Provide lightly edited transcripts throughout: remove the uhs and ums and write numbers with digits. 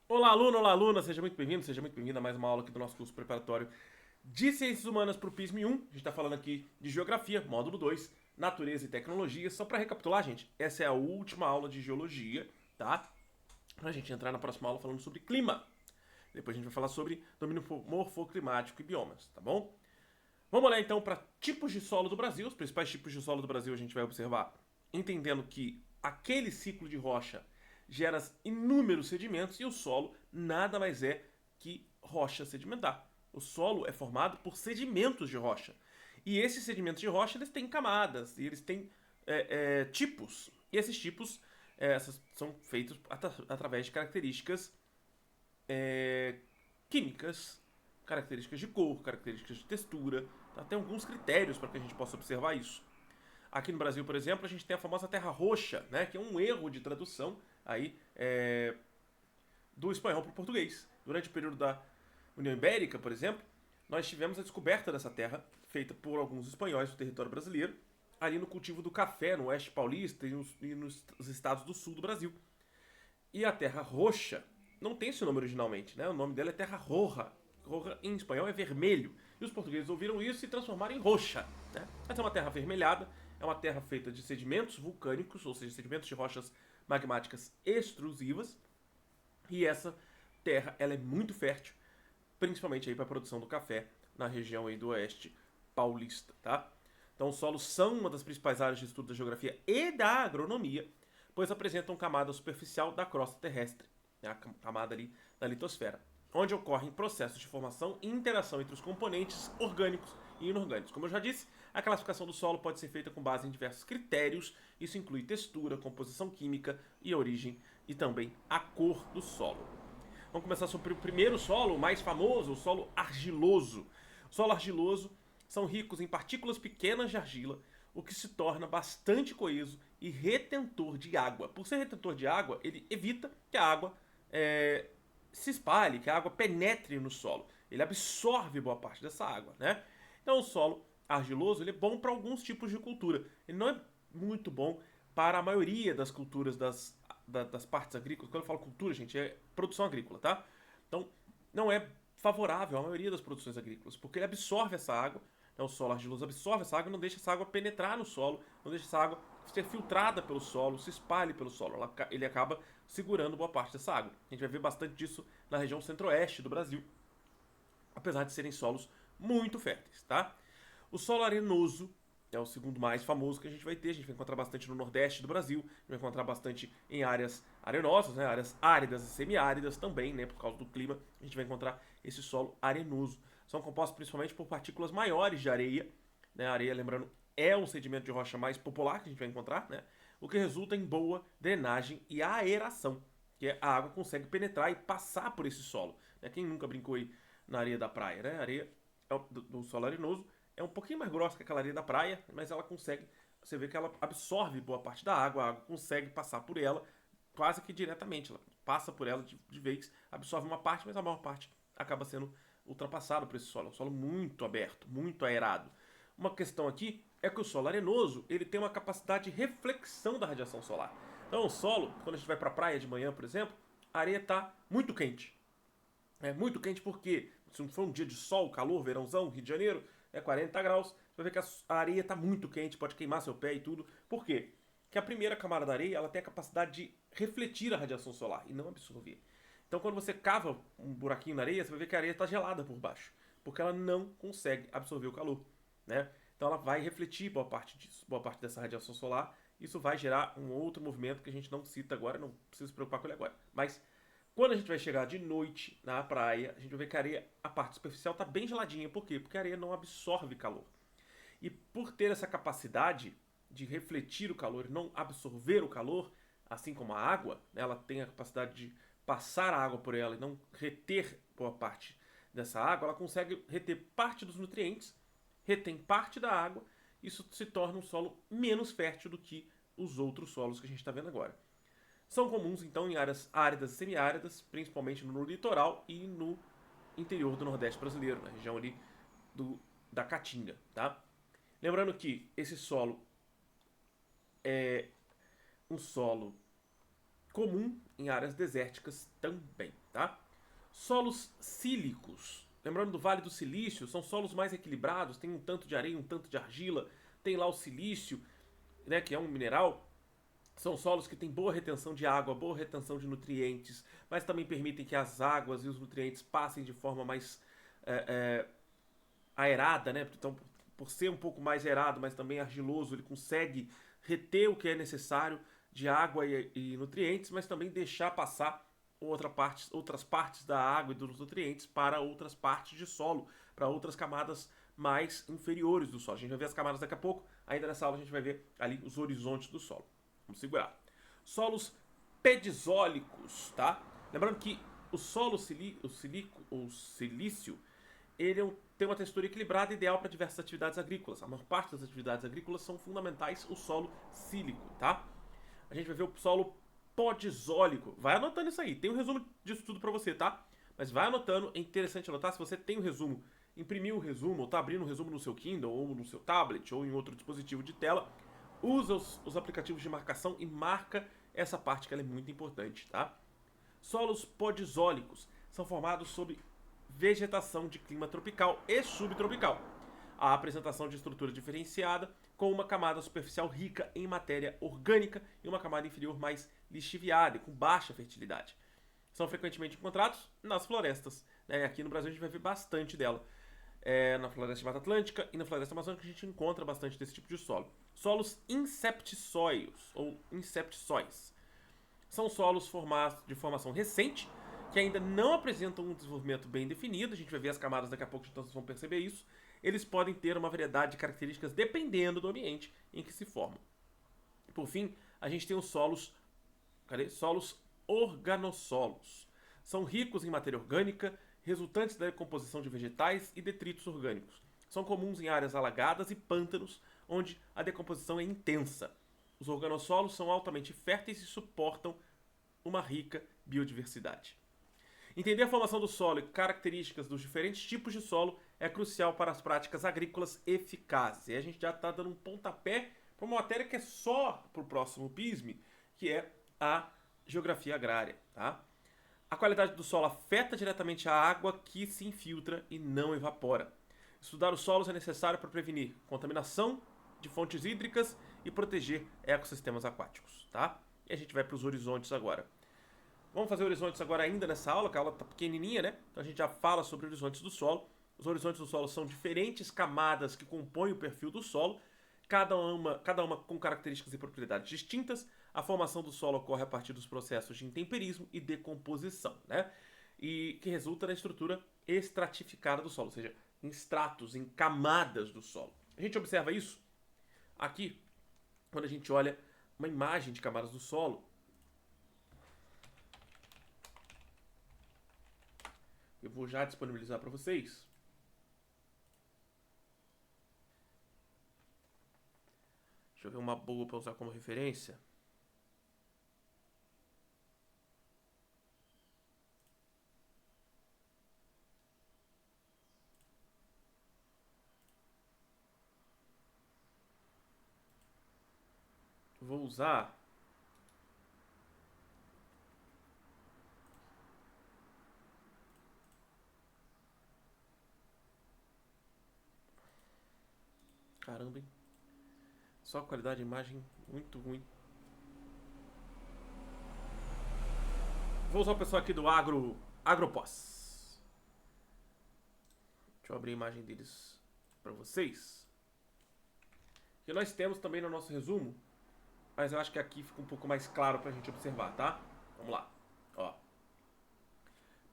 Olá, aluno, olá, aluna, seja muito bem-vindo, seja muito bem-vinda a mais uma aula aqui do nosso curso preparatório de Ciências Humanas para o PISM 1. A gente está falando aqui de Geografia, módulo 2, Natureza e Tecnologia. Só para recapitular, gente, essa é a última aula de Geologia, tá? Para a gente entrar na próxima aula falando sobre clima. Depois a gente vai falar sobre domínio morfoclimático e biomas, tá bom? Vamos lá então para tipos de solo do Brasil. Os principais tipos de solo do Brasil a gente vai observar entendendo que aquele ciclo de rocha gera inúmeros sedimentos e o solo nada mais é que rocha sedimentar. O solo é formado por sedimentos de rocha. E esses sedimentos de rocha eles têm camadas e eles têm tipos. E esses tipos são feitos através de características é, químicas, características de cor, características de textura. Tá? Tem alguns critérios para que a gente possa observar isso. Aqui no Brasil, por exemplo, a gente tem a famosa terra roxa, né, que é um erro de tradução aí, do espanhol para o português. Durante o período da União Ibérica, por exemplo, nós tivemos a descoberta dessa terra, feita por alguns espanhóis do território brasileiro, ali no cultivo do café, no oeste paulista e nos estados do sul do Brasil. E a terra roxa não tem esse nome originalmente, né? O nome dela é terra roja. Roja em espanhol é vermelho. E os portugueses ouviram isso e transformaram em roxa. Né? Essa é uma terra avermelhada, é uma terra feita de sedimentos vulcânicos, ou seja, sedimentos de rochas magmáticas extrusivas. E essa terra ela é muito fértil, principalmente aí para a produção do café na região aí do oeste paulista, tá? Então, os solos são uma das principais áreas de estudo da geografia e da agronomia, pois apresentam camada superficial da crosta terrestre, né, a camada ali da litosfera, onde ocorrem processos de formação e interação entre os componentes orgânicos e inorgânicos. Como eu já disse, a classificação do solo pode ser feita com base em diversos critérios, isso inclui textura, composição química e origem, e também a cor do solo. Vamos começar sobre o primeiro solo, o mais famoso, o solo argiloso. O solo argiloso são ricos em partículas pequenas de argila, o que se torna bastante coeso e retentor de água. Por ser retentor de água, ele evita que a água se espalhe, que a água penetre no solo. Ele absorve boa parte dessa água, né? Então o solo argiloso ele é bom para alguns tipos de cultura. Ele não é muito bom para a maioria das culturas das partes agrícolas. Quando eu falo cultura, gente, é produção agrícola, tá? Então não é favorável à maioria das produções agrícolas, porque ele absorve essa água, né? O solo argiloso absorve essa água e não deixa essa água penetrar no solo, não deixa essa água ser filtrada pelo solo, se espalhe pelo solo. Ele acaba segurando boa parte dessa água. A gente vai ver bastante disso na região centro-oeste do Brasil, apesar de serem solos muito férteis, tá? O solo arenoso é o segundo mais famoso que a gente vai ter. A gente vai encontrar bastante no nordeste do Brasil, a gente vai encontrar bastante em áreas arenosas, né, áreas áridas e semiáridas também, né, por causa do clima. A gente vai encontrar esse solo arenoso. São compostos principalmente por partículas maiores de areia, né? A areia, lembrando, é um sedimento de rocha mais popular que a gente vai encontrar, né? O que resulta em boa drenagem e aeração, que a água consegue penetrar e passar por esse solo. Né? Quem nunca brincou aí na areia da praia, né? A areia do solo arenoso é um pouquinho mais grossa que aquela areia da praia, mas ela consegue, você vê que ela absorve boa parte da água, a água consegue passar por ela quase que diretamente, ela passa por ela de vez, absorve uma parte, mas a maior parte acaba sendo ultrapassado por esse solo. É um solo muito aberto, muito aerado. Uma questão aqui é que o solo arenoso ele tem uma capacidade de reflexão da radiação solar. Então o solo, quando a gente vai para a praia de manhã, por exemplo, a areia está muito quente. É muito quente porque se não for um dia de sol, calor, verãozão, Rio de Janeiro, é 40 graus, você vai ver que a areia está muito quente, pode queimar seu pé e tudo. Por quê? Porque a primeira camada da areia ela tem a capacidade de refletir a radiação solar e não absorver. Então quando você cava um buraquinho na areia, você vai ver que a areia está gelada por baixo, porque ela não consegue absorver o calor, né? Então ela vai refletir boa parte disso, boa parte dessa radiação solar. Isso vai gerar um outro movimento que a gente não cita agora, não precisa se preocupar com ele agora. Mas quando a gente vai chegar de noite na praia, a gente vai ver que a areia, a parte superficial está bem geladinha. Por quê? Porque a areia não absorve calor. E por ter essa capacidade de refletir o calor e não absorver o calor, assim como a água, né, ela tem a capacidade de passar a água por ela e não reter boa parte dessa água, ela consegue reter parte dos nutrientes, retém parte da água, isso se torna um solo menos fértil do que os outros solos que a gente está vendo agora. São comuns então em áreas áridas e semiáridas, principalmente no litoral e no interior do Nordeste brasileiro, na região ali da Caatinga, tá? Lembrando que esse solo é um solo comum em áreas desérticas também, tá? Solos sílicos. Lembrando do Vale do Silício, são solos mais equilibrados, tem um tanto de areia, um tanto de argila, tem lá o silício, né, que é um mineral. São solos que têm boa retenção de água, boa retenção de nutrientes, mas também permitem que as águas e os nutrientes passem de forma mais aerada, né? Então, por ser um pouco mais aerado, mas também argiloso, ele consegue reter o que é necessário de água e nutrientes, mas também deixar passar outras partes da água e dos nutrientes para outras partes de solo, para outras camadas mais inferiores do solo. A gente vai ver as camadas daqui a pouco, ainda nessa aula a gente vai ver ali os horizontes do solo. Vamos segurar. Solos pedizólicos, tá? Lembrando que o solo o silício, tem uma textura equilibrada ideal para diversas atividades agrícolas. A maior parte das atividades agrícolas são fundamentais o solo sílico, tá? A gente vai ver o solo podizólico. Vai anotando isso aí. Tem um resumo disso tudo para você, tá? Mas vai anotando. É interessante anotar. Se você tem o resumo, imprimiu o resumo, ou tá abrindo o resumo no seu Kindle, ou no seu tablet, ou em outro dispositivo de tela, usa os aplicativos de marcação e marca essa parte que ela é muito importante, tá? Solos podizólicos são formados sob vegetação de clima tropical e subtropical. A apresentação de estrutura diferenciada, com uma camada superficial rica em matéria orgânica e uma camada inferior mais lixiviada e com baixa fertilidade. São frequentemente encontrados nas florestas. Né? Aqui no Brasil a gente vai ver bastante dela. Na floresta de Mata Atlântica e na floresta amazônica a gente encontra bastante desse tipo de solo. Solos inceptissóios ou inceptissóis são solos de formação recente, que ainda não apresentam um desenvolvimento bem definido. A gente vai ver as camadas daqui a pouco, então vocês vão perceber isso. Eles podem ter uma variedade de características dependendo do ambiente em que se formam. Por fim, a gente tem os solos organossolos. São ricos em matéria orgânica, resultantes da decomposição de vegetais e detritos orgânicos. São comuns em áreas alagadas e pântanos, onde a decomposição é intensa. Os organossolos são altamente férteis e suportam uma rica biodiversidade. Entender a formação do solo e características dos diferentes tipos de solo é crucial para as práticas agrícolas eficazes. E a gente já está dando um pontapé para uma matéria que é só para o próximo PISM, que é a geografia agrária. Tá? A qualidade do solo afeta diretamente a água que se infiltra e não evapora. Estudar os solos é necessário para prevenir contaminação de fontes hídricas e proteger ecossistemas aquáticos. Tá? E a gente vai para os horizontes agora. Vamos fazer horizontes agora ainda nessa aula, que a aula está pequenininha, né? Então a gente já fala sobre horizontes do solo. Os horizontes do solo são diferentes camadas que compõem o perfil do solo, cada uma com características e propriedades distintas. A formação do solo ocorre a partir dos processos de intemperismo e decomposição, né? E que resulta na estrutura estratificada do solo, ou seja, em estratos, em camadas do solo. A gente observa isso aqui, quando a gente olha uma imagem de camadas do solo. Eu vou já disponibilizar para vocês. Deixa eu ver uma boa para usar como referência. Vou usar caramba, hein? Só a qualidade de imagem muito ruim. Vou usar o pessoal aqui do AgroPós. Deixa eu abrir a imagem deles para vocês. Que nós temos também no nosso resumo, mas eu acho que aqui fica um pouco mais claro para a gente observar, tá? Vamos lá. Ó.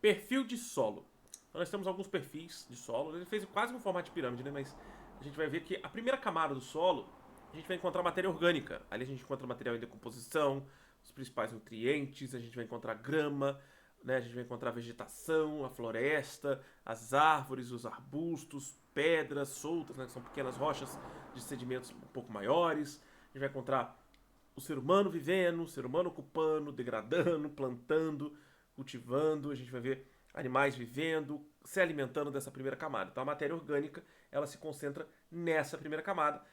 Perfil de solo. Então nós temos alguns perfis de solo. Ele fez quase um formato de pirâmide, né? Mas a gente vai ver que a primeira camada do solo, a gente vai encontrar matéria orgânica. Ali a gente encontra material em decomposição, os principais nutrientes, a gente vai encontrar grama, né? A gente vai encontrar a vegetação, a floresta, as árvores, os arbustos, pedras soltas, né? Que são pequenas rochas de sedimentos um pouco maiores. A gente vai encontrar o ser humano vivendo, o ser humano ocupando, degradando, plantando, cultivando. A gente vai ver animais vivendo, se alimentando dessa primeira camada. Então a matéria orgânica, ela se concentra nessa primeira camada,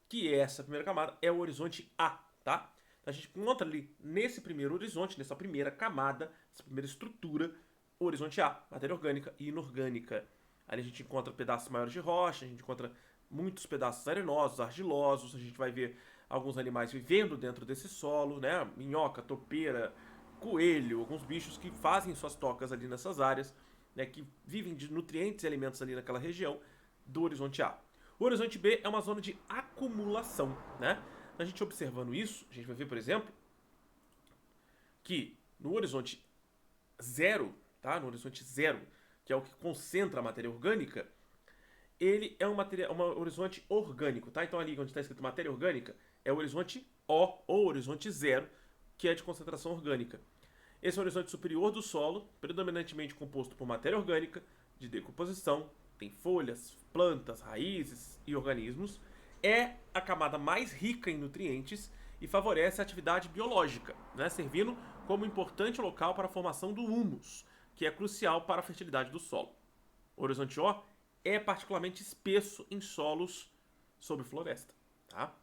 que essa primeira camada é o horizonte A, tá? Então, a gente encontra ali nesse primeiro horizonte, nessa primeira camada, essa primeira estrutura, o horizonte A, matéria orgânica e inorgânica. Ali a gente encontra pedaços maiores de rocha, a gente encontra muitos pedaços arenosos, argilosos, a gente vai ver alguns animais vivendo dentro desse solo, né? Minhoca, topeira, coelho, alguns bichos que fazem suas tocas ali nessas áreas, né? Que vivem de nutrientes e alimentos ali naquela região do horizonte A. O horizonte B é uma zona de acumulação, né? A gente observando isso, a gente vai ver, por exemplo, que no horizonte zero, tá? No horizonte zero, que é o que concentra a matéria orgânica, ele é um horizonte orgânico, tá? Então ali onde está escrito matéria orgânica, é o horizonte O, ou horizonte zero, que é de concentração orgânica. Esse é o horizonte superior do solo, predominantemente composto por matéria orgânica, de decomposição, tem folhas, plantas, raízes e organismos. É a camada mais rica em nutrientes e favorece a atividade biológica, né? Servindo como importante local para a formação do humus, que é crucial para a fertilidade do solo. O horizonte O é particularmente espesso em solos sob floresta. Tá?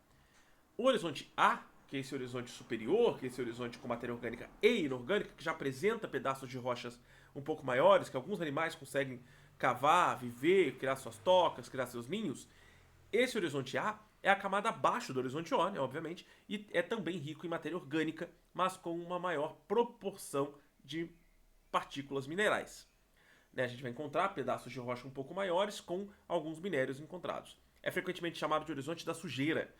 O horizonte A, que é esse horizonte superior, que é esse horizonte com matéria orgânica e inorgânica, que já apresenta pedaços de rochas um pouco maiores, que alguns animais conseguem cavar, viver, criar suas tocas, criar seus ninhos. Esse horizonte A é a camada abaixo do horizonte O, né, obviamente, e é também rico em matéria orgânica, mas com uma maior proporção de partículas minerais. Né, a gente vai encontrar pedaços de rocha um pouco maiores com alguns minérios encontrados. É frequentemente chamado de horizonte da sujeira,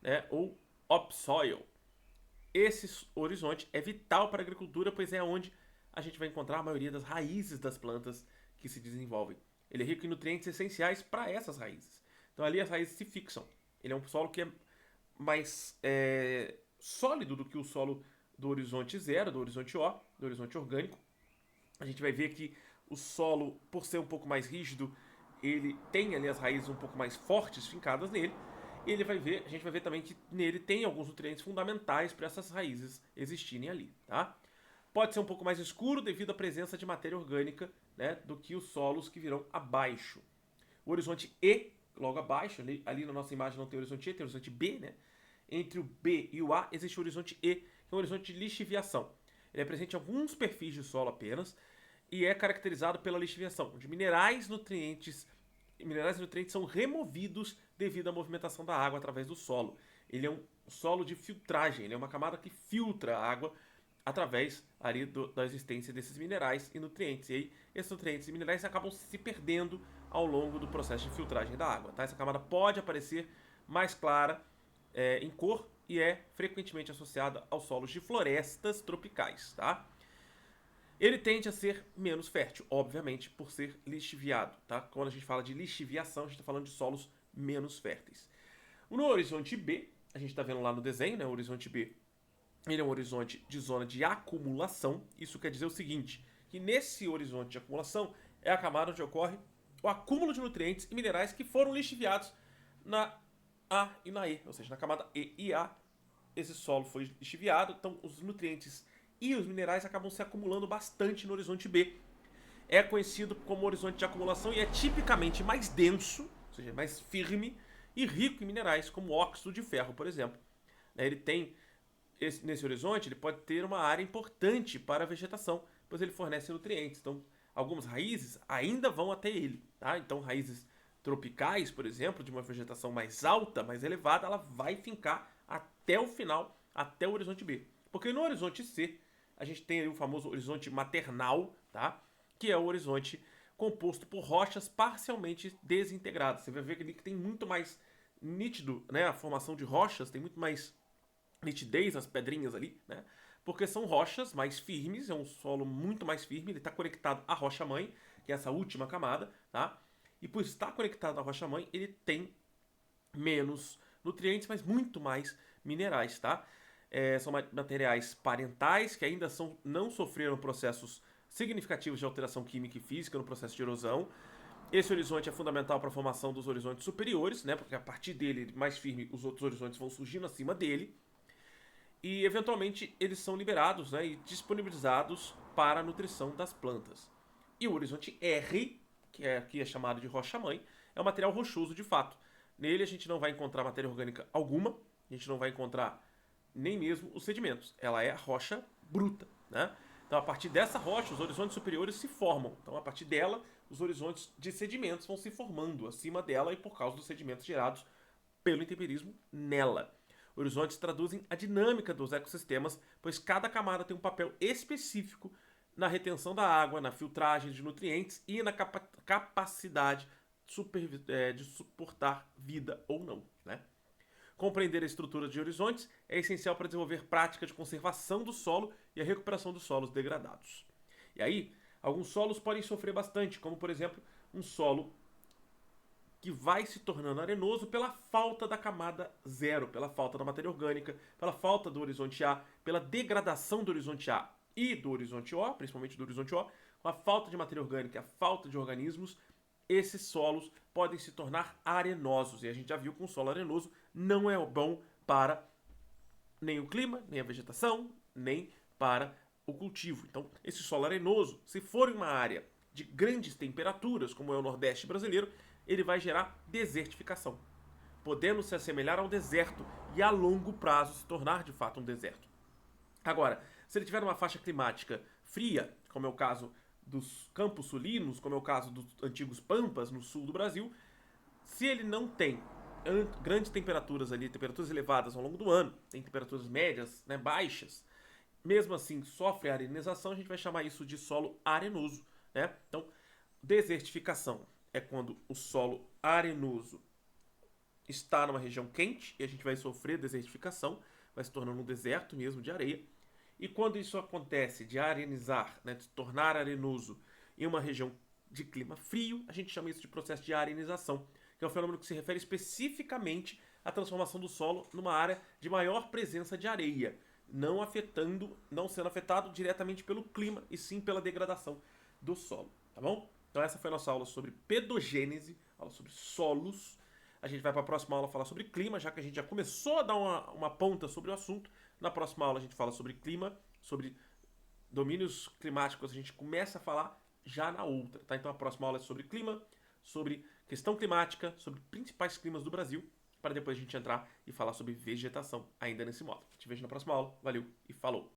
né, ou upsoil. Esse horizonte é vital para a agricultura, pois é onde a gente vai encontrar a maioria das raízes das plantas que se desenvolvem. Ele é rico em nutrientes essenciais para essas raízes. Então ali as raízes se fixam. Ele é um solo que é mais sólido do que o solo do horizonte zero, do horizonte O, do horizonte orgânico. A gente vai ver que o solo, por ser um pouco mais rígido, ele tem ali as raízes um pouco mais fortes fincadas nele. E a gente vai ver também que nele tem alguns nutrientes fundamentais para essas raízes existirem ali, tá? Pode ser um pouco mais escuro devido à presença de matéria orgânica, né, do que os solos que virão abaixo. O horizonte E, logo abaixo, ali na nossa imagem não tem horizonte E, tem horizonte B, né? Entre o B e o A existe o horizonte E, que é um horizonte de lixiviação. Ele é presente em alguns perfis de solo apenas e é caracterizado pela lixiviação, onde minerais e nutrientes são removidos devido à movimentação da água através do solo. Ele é um solo de filtragem, ele é uma camada que filtra a água através ali da existência desses minerais e nutrientes. E aí, esses nutrientes e minerais acabam se perdendo ao longo do processo de filtragem da água. Tá? Essa camada pode aparecer mais clara em cor e é frequentemente associada aos solos de florestas tropicais. Tá? Ele tende a ser menos fértil, obviamente, por ser lixiviado. Tá? Quando a gente fala de lixiviação, a gente está falando de solos menos férteis. No horizonte B, a gente está vendo lá no desenho, né? O horizonte B, ele é um horizonte de zona de acumulação. Isso quer dizer o seguinte, que nesse horizonte de acumulação é a camada onde ocorre o acúmulo de nutrientes e minerais que foram lixiviados na A e na E, ou seja, na camada E e A, esse solo foi lixiviado, então os nutrientes e os minerais acabam se acumulando bastante no horizonte B. É conhecido como horizonte de acumulação e é tipicamente mais denso, ou seja, mais firme e rico em minerais, como óxido de ferro, por exemplo. Ele tem, nesse horizonte, ele pode ter uma área importante para a vegetação, pois ele fornece nutrientes. Então, algumas raízes ainda vão até ele. Tá? Então, raízes tropicais, por exemplo, de uma vegetação mais alta, mais elevada, ela vai fincar até o final, até o horizonte B. Porque no horizonte C, a gente tem o famoso horizonte maternal, tá? Que é o horizonte composto por rochas parcialmente desintegradas. Você vai ver que tem muito mais nítido, né? A formação de rochas, tem muito mais nitidez as pedrinhas ali, né? Porque são rochas mais firmes, é um solo muito mais firme, ele está conectado à rocha-mãe, que é essa última camada, tá? E por estar conectado à rocha-mãe, ele tem menos nutrientes, mas muito mais minerais, tá? São materiais parentais que ainda não sofreram processos significativos de alteração química e física no processo de erosão. Esse horizonte é fundamental para a formação dos horizontes superiores, né? Porque a partir dele, mais firme, os outros horizontes vão surgindo acima dele. E eventualmente eles são liberados, né, e disponibilizados para a nutrição das plantas. E o horizonte R, que aqui é chamado de rocha-mãe, é um material rochoso de fato. Nele a gente não vai encontrar matéria orgânica alguma, a gente não vai encontrar nem mesmo os sedimentos. Ela é a rocha bruta, né? Então, a partir dessa rocha, os horizontes superiores se formam. Então, a partir dela, os horizontes de sedimentos vão se formando acima dela e por causa dos sedimentos gerados pelo intemperismo nela. Horizontes traduzem a dinâmica dos ecossistemas, pois cada camada tem um papel específico na retenção da água, na filtragem de nutrientes e na capacidade de suportar vida ou não, né? Compreender a estrutura de horizontes é essencial para desenvolver prática de conservação do solo e a recuperação dos solos degradados. E aí, alguns solos podem sofrer bastante, como por exemplo, um solo que vai se tornando arenoso pela falta da camada zero, pela falta da matéria orgânica, pela falta do horizonte A, pela degradação do horizonte A e do horizonte O, principalmente do horizonte O, com a falta de matéria orgânica, a falta de organismos, esses solos podem se tornar arenosos. E a gente já viu que um solo arenoso não é bom para nem o clima, nem a vegetação, nem para o cultivo. Então, esse solo arenoso, se for em uma área de grandes temperaturas, como é o Nordeste brasileiro, ele vai gerar desertificação, podendo se assemelhar ao deserto e a longo prazo se tornar de fato um deserto. Agora, se ele tiver uma faixa climática fria, como é o caso dos campos sulinos, como é o caso dos antigos pampas no sul do Brasil, se ele não tem grandes temperaturas ali, temperaturas elevadas ao longo do ano, tem temperaturas médias, né, baixas, mesmo assim sofre arenização, a gente vai chamar isso de solo arenoso, né? Então, desertificação é quando o solo arenoso está numa região quente e a gente vai sofrer desertificação, vai se tornando um deserto mesmo de areia. E quando isso acontece de arenizar, né, de se tornar arenoso em uma região de clima frio, a gente chama isso de processo de arenização, que é um fenômeno que se refere especificamente à transformação do solo numa área de maior presença de areia, não sendo afetado diretamente pelo clima e sim pela degradação do solo, tá bom? Então essa foi a nossa aula sobre pedogênese, aula sobre solos. A gente vai para a próxima aula falar sobre clima, já que a gente já começou a dar uma ponta sobre o assunto. Na próxima aula a gente fala sobre clima, sobre domínios climáticos, a gente começa a falar já na outra, tá? Então a próxima aula é sobre clima, sobre questão climática, sobre principais climas do Brasil, para depois a gente entrar e falar sobre vegetação ainda nesse modo. Te vejo na próxima aula. Valeu e falou!